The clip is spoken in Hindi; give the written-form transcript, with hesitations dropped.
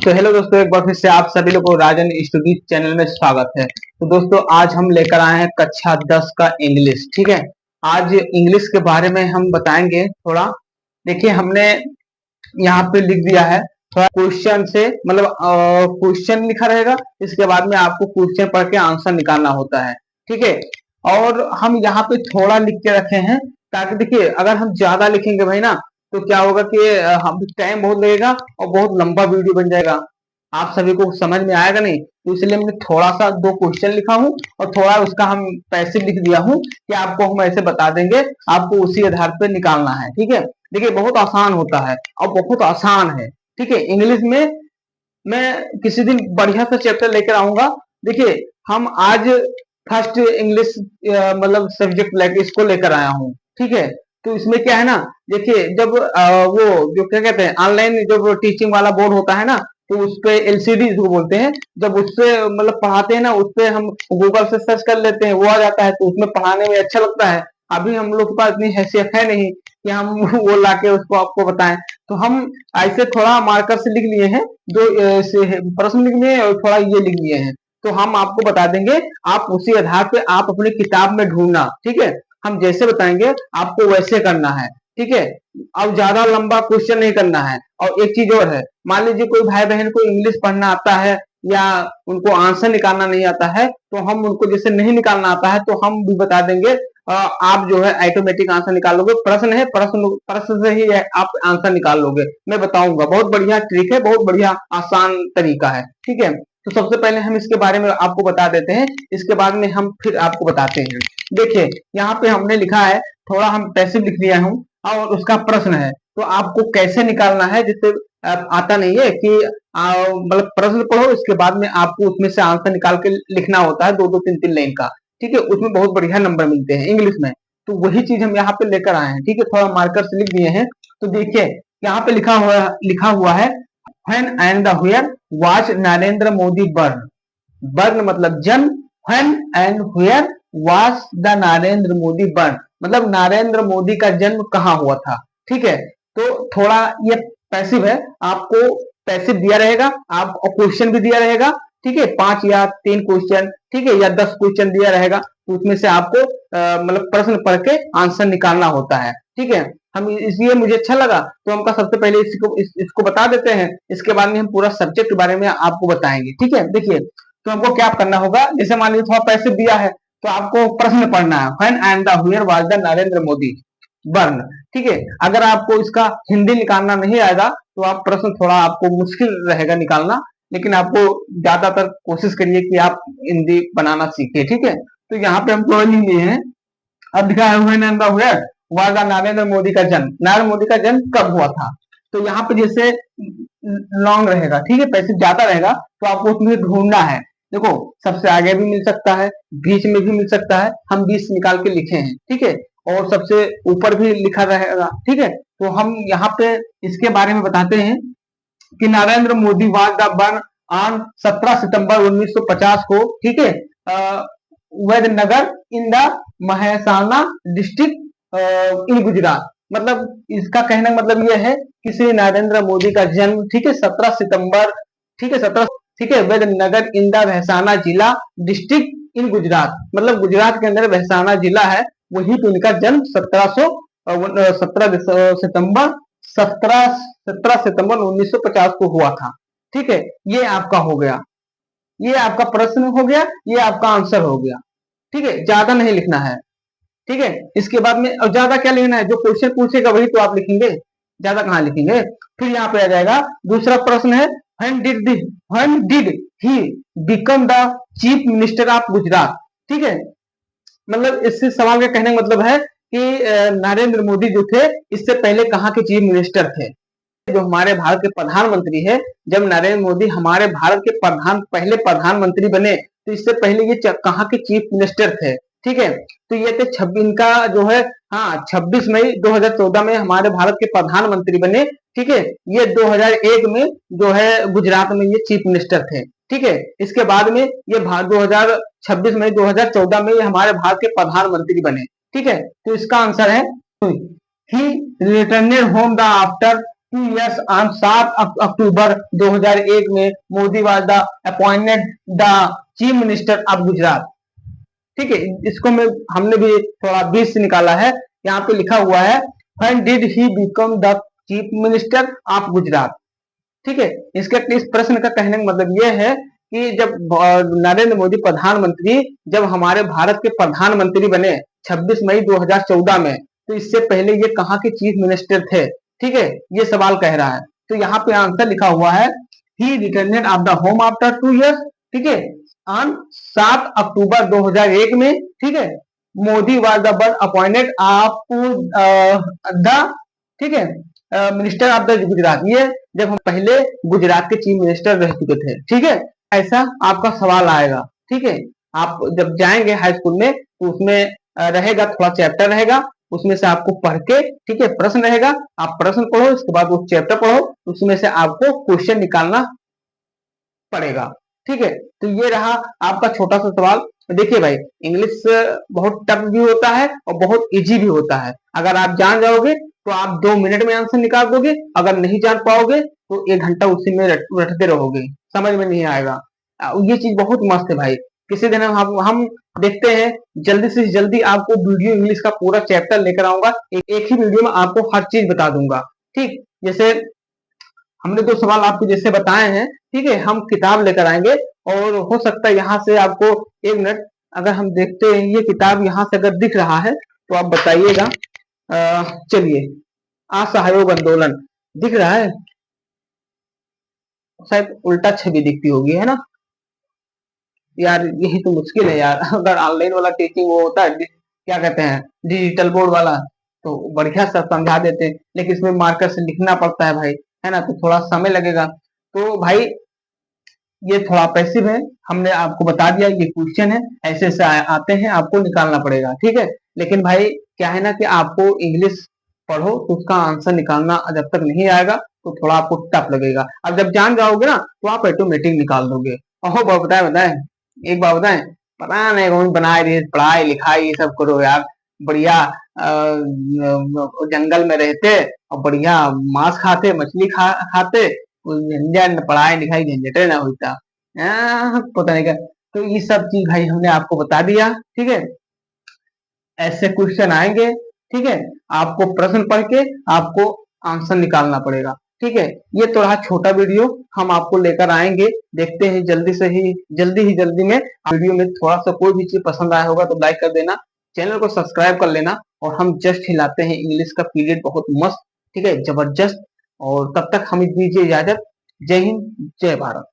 तो हेलो दोस्तों, एक बार फिर से आप सभी लोग को राजन स्टडी चैनल में स्वागत है। तो दोस्तों, आज हम लेकर आए हैं कक्षा 10 का इंग्लिश। ठीक है, आज इंग्लिश के बारे में हम बताएंगे थोड़ा। देखिए, हमने यहाँ पे लिख दिया है थोड़ा क्वेश्चन से, मतलब क्वेश्चन लिखा रहेगा, इसके बाद में आपको क्वेश्चन पढ़ के आंसर निकालना होता है। ठीक है, और हम यहाँ पे थोड़ा लिख के रखे हैं ताकि देखिए, अगर हम ज्यादा लिखेंगे भाई ना, तो क्या होगा कि हम टाइम बहुत लगेगा और बहुत लंबा वीडियो बन जाएगा, आप सभी को समझ में आएगा नहीं। तो इसलिए हमने थोड़ा सा दो क्वेश्चन लिखा हूँ और थोड़ा उसका हम पैसे लिख दिया हूँ कि आपको हम ऐसे बता देंगे, आपको उसी आधार पर निकालना है। ठीक है, देखिए बहुत आसान होता है और बहुत आसान है। ठीक है, इंग्लिश में मैं किसी दिन बढ़िया सा चैप्टर लेकर आऊंगा। देखिए, हम आज फर्स्ट इंग्लिश मतलब सब्जेक्ट लेके इसको लेकर आया हूँ। ठीक है, तो इसमें क्या है ना, देखिए जब वो जो क्या कहते हैं ऑनलाइन जो टीचिंग वाला बोर्ड होता है ना, तो उस पे एलसीडी इसको बोलते हैं, जब उससे मतलब पढ़ाते हैं ना, उस पे हम गूगल से सर्च कर लेते हैं, वो आ जाता है, तो उसमें पढ़ाने में अच्छा लगता है। अभी हम लोग के पास इतनी हैसियत है नहीं कि हम वो लाके उसको आपको बताएं, तो हम ऐसे थोड़ा मार्कर से लिख लिए हैं, दो प्रश्न लिख लिए और थोड़ा ये लिख लिए हैं, तो हम आपको बता देंगे। आप उसी आधार पे आप अपनी किताब में ढूंढना। ठीक है, हम जैसे बताएंगे आपको वैसे करना है। ठीक है, अब ज्यादा लंबा क्वेश्चन नहीं करना है। और एक चीज और है, मान लीजिए कोई भाई बहन को इंग्लिश पढ़ना आता है या उनको आंसर निकालना नहीं आता है, तो हम उनको जैसे नहीं निकालना आता है तो हम भी बता देंगे। आप जो है ऑटोमेटिक आंसर निकाल लोगे। प्रश्न है, प्रश्न से ही आप आंसर निकाल लोगे। मैं बताऊंगा, बहुत बढ़िया ट्रिक है, बहुत बढ़िया आसान तरीका है। ठीक है, तो सबसे पहले हम इसके बारे में आपको बता देते हैं, इसके बाद में हम फिर आपको बताते हैं। देखिए, यहाँ पे हमने लिखा है, थोड़ा हम पैसिव लिख दिया हूँ और उसका प्रश्न है, तो आपको कैसे निकालना है, जिससे आता नहीं है कि मतलब प्रश्न पढ़ो, इसके बाद में आपको उसमें से आंसर निकाल के लिखना होता है, दो दो तीन तीन लाइन का। ठीक है, उसमें बहुत बढ़िया नंबर मिलते हैं इंग्लिश में। तो वही चीज हम यहाँ पे लेकर आए हैं। ठीक है, थोड़ा मार्कर से लिख दिए हैं। तो देखिए, यहाँ पे लिखा हुआ है, when and the where was Narendra Modi burn. Burn मतलब जन्म, when and where was the Narendra Modi burn, मतलब नरेंद्र मोदी का जन्म कहाँ हुआ था। ठीक है, तो थोड़ा ये पैसिव है, आपको पैसिव दिया रहेगा, आप क्वेश्चन भी दिया रहेगा। ठीक है, 5 या 3 क्वेश्चन, ठीक है, या 10 क्वेश्चन दिया रहेगा, तो उसमें से आपको मतलब प्रश्न पढ़ के आंसर निकालना होता है। ठीक है, हम इसलिए मुझे अच्छा लगा, तो हमका सबसे पहले इसको बता देते हैं, इसके बाद में हम पूरा सब्जेक्ट के बारे में आपको बताएंगे। ठीक है, देखिए, तो हमको क्या करना होगा, जैसे मान लीजिए थोड़ा पैसे दिया है, तो आपको प्रश्न पढ़ना है, when and the where was the Narendra Modi burn. ठीक है, अगर आपको इसका हिंदी निकालना नहीं आएगा, तो आप प्रश्न थोड़ा आपको मुश्किल रहेगा निकालना, लेकिन आपको ज्यादातर कोशिश करिए कि आप हिंदी बनाना सीखे। ठीक है, तो यहाँ पे हम तो लिख लिए हैं। अब लिखा है, when and the where was the Narendra Modi का जन्म, नरेंद्र मोदी का जन्म कब हुआ था। तो यहाँ पे जैसे लॉन्ग रहेगा, ठीक है, पैसे ज्यादा रहेगा, तो आपको उसमें ढूंढना है। देखो, सबसे आगे भी मिल सकता है, बीच में भी मिल सकता है, हम 20 निकाल के लिखे हैं। ठीक है, और सबसे ऊपर भी लिखा रहेगा। ठीक है, तो हम यहाँ पे इसके बारे में बताते हैं कि Narendra Modi was the born on 17 सितंबर 1950 को। ठीक है, Vaidyanagar in the Mehsana district in Gujarat. मतलब इसका कहने का मतलब यह है कि श्री नरेंद्र मोदी का जन्म, ठीक है, 17 सितंबर, ठीक है, 17, ठीक है, वैद्यनगर इन द महसाना जिला डिस्ट्रिक्ट इन गुजरात, मतलब गुजरात के अंदर महसाना जिला है, वहीं पे उनका जन्म 17 सितंबर 1950 को हुआ था। ठीक है, ये आपका हो गया, ये आपका प्रश्न हो गया, ये आपका आंसर हो गया। ठीक है, ज्यादा नहीं लिखना है। ठीक है, इसके बाद में और ज्यादा क्या लिखना है, जो क्वेश्चन पूछेगा वही तो आप लिखेंगे, ज्यादा कहाँ लिखेंगे। फिर यहाँ पे आ जाएगा दूसरा प्रश्न है, when did he become the chief minister of Gujarat. ठीक है, मतलब इससे सवाल का कहने का मतलब है कि नरेंद्र मोदी जो थे, इससे पहले कहाँ के चीफ मिनिस्टर थे। जो हमारे भारत के प्रधानमंत्री है, जब नरेंद्र मोदी हमारे भारत के पहले प्रधानमंत्री बने, तो इससे पहले ये कहाँ के चीफ मिनिस्टर थे। ठीक है, तो ये थे 26 इनका जो है, हाँ, 26 मई 2014 में हमारे भारत के प्रधानमंत्री बने। ठीक है, ये 2001 में जो है गुजरात में ये चीफ मिनिस्टर थे। ठीक है, इसके बाद में ये 2026 मई 2014 में ये हमारे भारत के प्रधानमंत्री बने। ठीक है, तो इसका आंसर है, he return home the after 2 years on 7 October 2001 में Modi was the appointed the chief minister of Gujarat. ठीक है, इसको मैं हमने भी थोड़ा 20 से निकाला है। यहाँ पे लिखा हुआ है when did he become the chief minister of Gujarat. ठीक है, इसके इस प्रश्न का कहने का मतलब यह है कि जब नरेंद्र मोदी प्रधानमंत्री जब हमारे भारत के प्रधानमंत्री बने 26 मई 2014 में, तो इससे पहले ये कहाँ के चीफ मिनिस्टर थे। ठीक है, ये सवाल कह रहा है। तो यहाँ पे आंसर लिखा हुआ है he returned of the home after 2 years। ठीक है, ऑन 7 अक्टूबर 2001 में। ठीक है, Modi was the birth appointed of the, ठीक है, मिनिस्टर ऑफ द गुजरात। ये जब हम पहले गुजरात के चीफ मिनिस्टर रह चुके थे। ठीक है, ऐसा आपका सवाल आएगा। ठीक है, आप जब जाएंगे हाई स्कूल में तो उसमें रहेगा, थोड़ा चैप्टर रहेगा, उसमें से आपको पढ़ के, ठीक है, प्रश्न रहेगा, आप प्रश्न पढ़ो, उसके बाद वो चैप्टर पढ़ो, उसमें से आपको क्वेश्चन निकालना पड़ेगा। ठीक है, तो ये रहा आपका छोटा सा सवाल। देखिए भाई, इंग्लिश बहुत टफ भी होता है और बहुत इजी भी होता है। अगर आप जान जाओगे तो आप 2 मिनट में आंसर निकाल दोगे, अगर नहीं जान पाओगे तो 1 घंटा उसी में रटते रहोगे, समझ में नहीं आएगा। ये चीज बहुत मस्त है भाई। किसी दिन हम देखते हैं, जल्दी से जल्दी आपको वीडियो इंग्लिश का पूरा चैप्टर लेकर आऊंगा, एक ही वीडियो में आपको हर चीज बता दूंगा। ठीक, जैसे हमने 2 सवाल आपको जैसे बताए हैं, ठीक है, हम किताब लेकर आएंगे और हो सकता है यहाँ से आपको 1 मिनट, अगर हम देखते हैं ये किताब यहाँ से अगर दिख रहा है तो आप बताइएगा। चलिए, असहयोग आंदोलन दिख रहा है, शायद उल्टा छवि दिखती होगी, है ना यार, यही तो मुश्किल है यार। अगर ऑनलाइन वाला टीचिंग वो होता है, क्या कहते हैं, डिजिटल बोर्ड वाला, तो बढ़िया सब समझा देते हैं, लेकिन इसमें मार्कर से लिखना पड़ता है भाई, है ना, तो थोड़ा समय लगेगा। तो भाई ये थोड़ा पैसिव है, हमने आपको बता दिया ये क्वेश्चन है, ऐसे ऐसे आते हैं, आपको निकालना पड़ेगा। ठीक है, लेकिन भाई क्या है ना कि आपको इंग्लिश पढ़ो तो उसका आंसर निकालना जब तक नहीं आएगा तो थोड़ा आपको टफ लगेगा। अब जब जान जाओगे ना तो आप ऑटोमेटिक निकाल दोगे। ओहो बताए बताए, एक बात बताएं, पता नहीं कौन बनाए रही पढ़ाई लिखाई ये सब करो यार, बढ़िया जंगल में रहते और बढ़िया मांस खाते, मछली खाते, झंझट पढ़ाई लिखाई झंझट ना होता। पता नहीं क्या। तो ये सब चीज भाई हमने आपको बता दिया। ठीक है, ऐसे क्वेश्चन आएंगे। ठीक है, आपको प्रश्न पढ़ के आपको आंसर निकालना पड़ेगा। ठीक है, ये तो रहा छोटा वीडियो, हम आपको लेकर आएंगे, देखते हैं जल्दी में वीडियो में थोड़ा सा कोई भी चीज पसंद आया होगा तो लाइक कर देना, चैनल को सब्सक्राइब कर लेना। और हम जस्ट हिलाते हैं इंग्लिश का पीरियड बहुत मस्त, ठीक है, जबरदस्त। और तब तक हमें दीजिए इजाजत। जय हिंद, जय भारत।